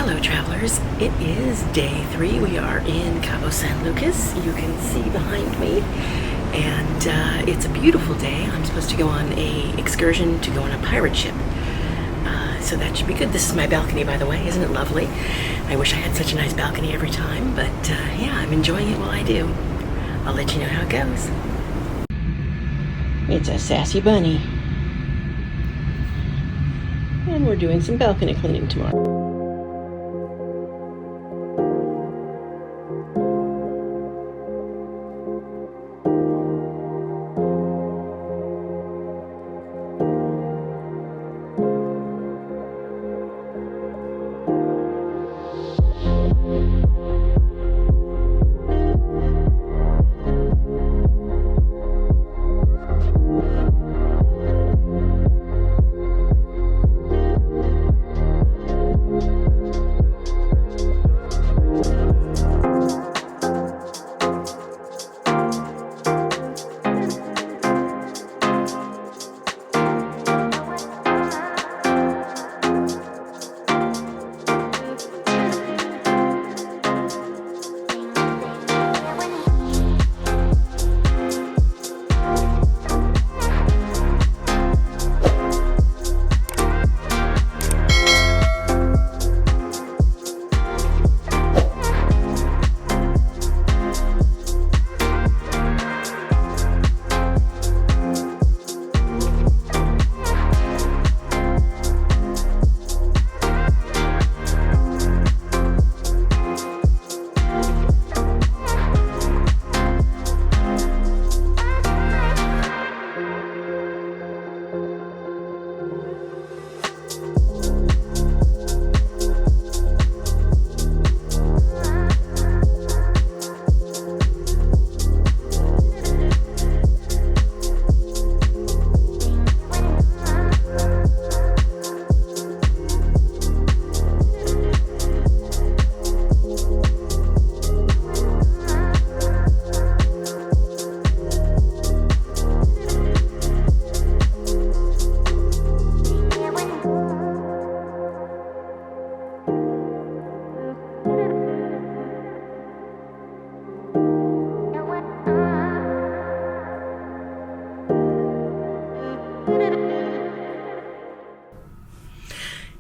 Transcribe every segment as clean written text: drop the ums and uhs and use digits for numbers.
Hello travelers, it is day 3. We are in Cabo San Lucas. You can see behind me, and it's a beautiful day. I'm supposed to go on a excursion to go on a pirate ship, so that should be good. This is my balcony, by the way. Isn't it lovely? I wish I had such a nice balcony every time, but yeah, I'm enjoying it while I do. I'll let you know how it goes. It's a sassy bunny, and we're doing some balcony cleaning tomorrow.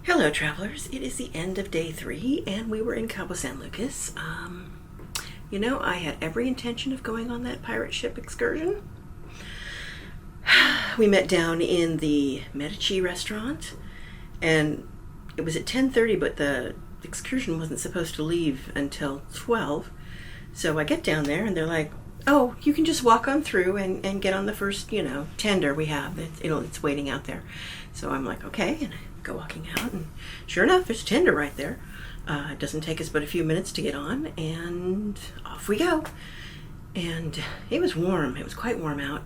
Hello travelers, it is the end of day 3 and we were in Cabo San Lucas. You know, I had every intention of going on that pirate ship excursion. We met down in the Medici restaurant and it was at 10:30, but the excursion wasn't supposed to leave until 12. So I get down there and they're like, oh, you can just walk on through and get on the first, tender we have. It's waiting out there. So I'm like, okay, and I go walking out, and sure enough, there's a tender right there. It doesn't take us but a few minutes to get on, and off we go. And it was warm. It was quite warm out.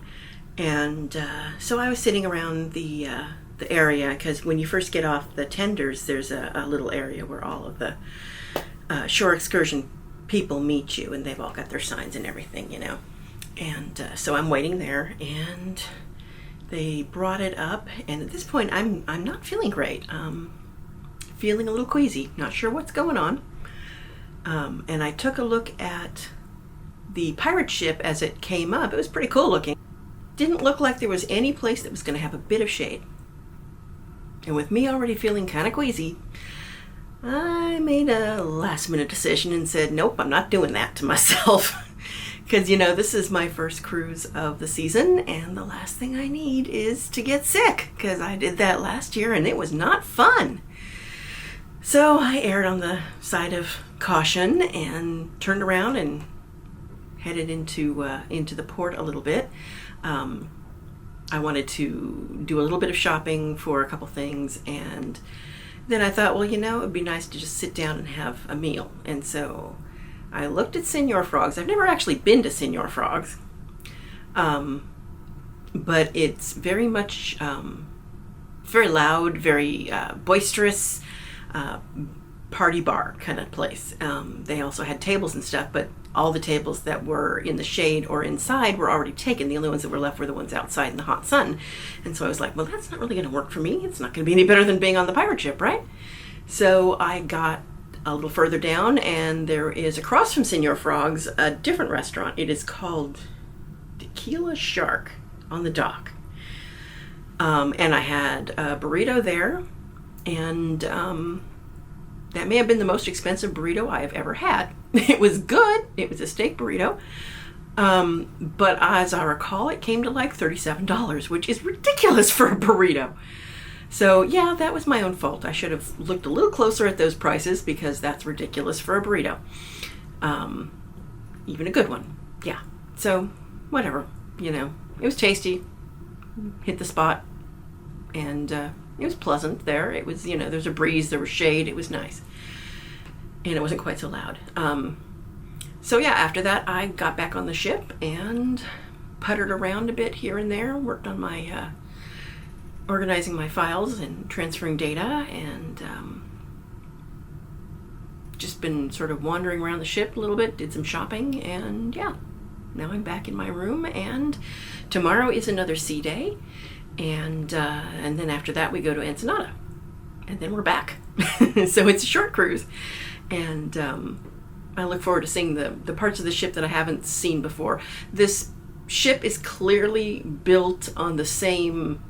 And so I was sitting around the area, because when you first get off the tenders, there's a little area where all of the shore excursion people meet you, and they've all got their signs and everything, And so I'm waiting there, and they brought it up, and at this point I'm not feeling great. Feeling a little queasy, not sure what's going on. And I took a look at the pirate ship as it came up. It was pretty cool looking. Didn't look like there was any place that was going to have a bit of shade. And with me already feeling kind of queasy, I made a last minute decision and said, nope, I'm not doing that to myself. Because, this is my first cruise of the season, and the last thing I need is to get sick, because I did that last year, and it was not fun. So I erred on the side of caution and turned around and headed into the port a little bit. I wanted to do a little bit of shopping for a couple things, and then I thought, well, it would be nice to just sit down and have a meal. And so I looked at Señor Frog's. I've never actually been to Señor Frog's, but it's very much, very loud, very boisterous, party bar kind of place. They also had tables and stuff, but all the tables that were in the shade or inside were already taken. The only ones that were left were the ones outside in the hot sun. And so I was like, well, that's not really going to work for me. It's not going to be any better than being on the pirate ship, right? So I got a little further down, and there is across from Senor Frog's a different restaurant. It is called Tequila Shark on the dock. And I had a burrito there, and that may have been the most expensive burrito I have ever had. It was good. It was a steak burrito. But as I recall, it came to like $37, which is ridiculous for a burrito. So yeah, that was my own fault. I should have looked a little closer at those prices, because that's ridiculous for a burrito. Even a good one. Yeah. So whatever, it was tasty, hit the spot, and it was pleasant there. It was, there's a breeze, there was shade, it was nice. And it wasn't quite so loud. So yeah, after that, I got back on the ship and puttered around a bit here and there, worked on my organizing my files and transferring data, and just been sort of wandering around the ship a little bit, did some shopping, and yeah, now I'm back in my room, and tomorrow is another sea day, and then after that we go to Ensenada, and then we're back. So it's a short cruise, and I look forward to seeing the parts of the ship that I haven't seen before. This ship is clearly built on the same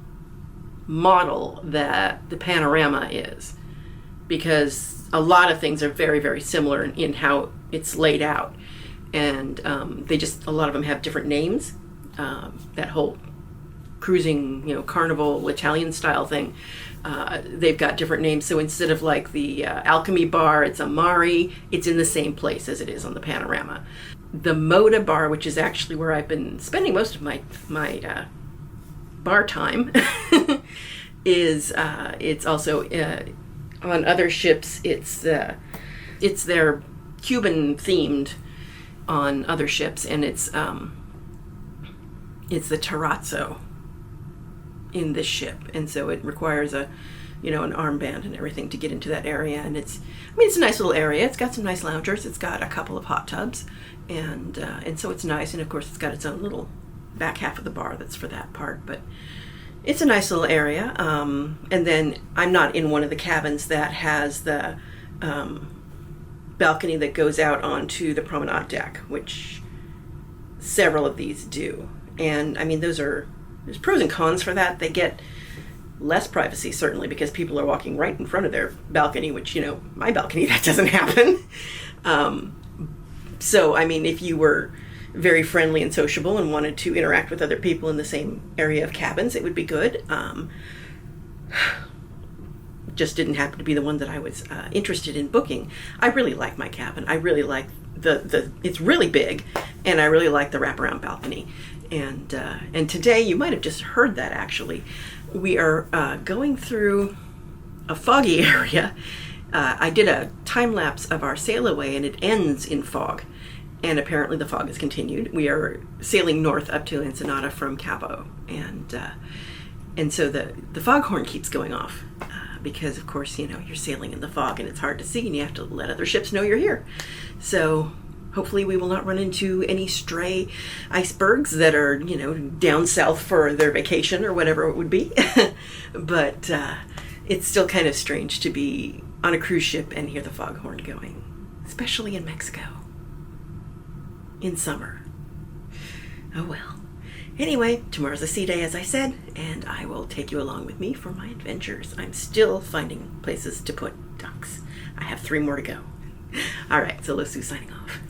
model that the Panorama is, because a lot of things are very, very similar in how it's laid out, and a lot of them have different names. That whole cruising, carnival Italian style thing, they've got different names. So instead of like the Alchemy bar, it's Amari. It's in the same place as it is on the Panorama. The Moda bar, which is actually where I've been spending most of my bar time, is it's also on other ships. It's their Cuban themed on other ships, and it's the terrazzo in this ship, and so it requires an armband and everything to get into that area. And it's a nice little area. It's got some nice loungers. It's got a couple of hot tubs, and so it's nice. And of course, it's got its own little back half of the bar that's for that part. But it's a nice little area. And then I'm not in one of the cabins that has the balcony that goes out onto the promenade deck, which several of these do. And there's pros and cons for that. They get less privacy, certainly, because people are walking right in front of their balcony, which, my balcony, that doesn't happen. So, if you were very friendly and sociable and wanted to interact with other people in the same area of cabins, it would be good. Just didn't happen to be the one that I was interested in booking. I really like my cabin. I really like it's really big, and I really like the wraparound balcony. And today, you might have just heard that, actually. We are going through a foggy area. I did a time lapse of our sail away, and it ends in fog. And apparently the fog has continued. We are sailing north up to Ensenada from Cabo. And so the foghorn keeps going off. Because, of course, you're sailing in the fog, and it's hard to see, and you have to let other ships know you're here. So hopefully we will not run into any stray icebergs that are, down south for their vacation or whatever it would be. But it's still kind of strange to be on a cruise ship and hear the foghorn going, especially in Mexico in summer. Oh well. Anyway, tomorrow's a sea day, as I said, and I will take you along with me for my adventures. I'm still finding places to put ducks. I have 3 more to go. All right, so Lu Su signing off.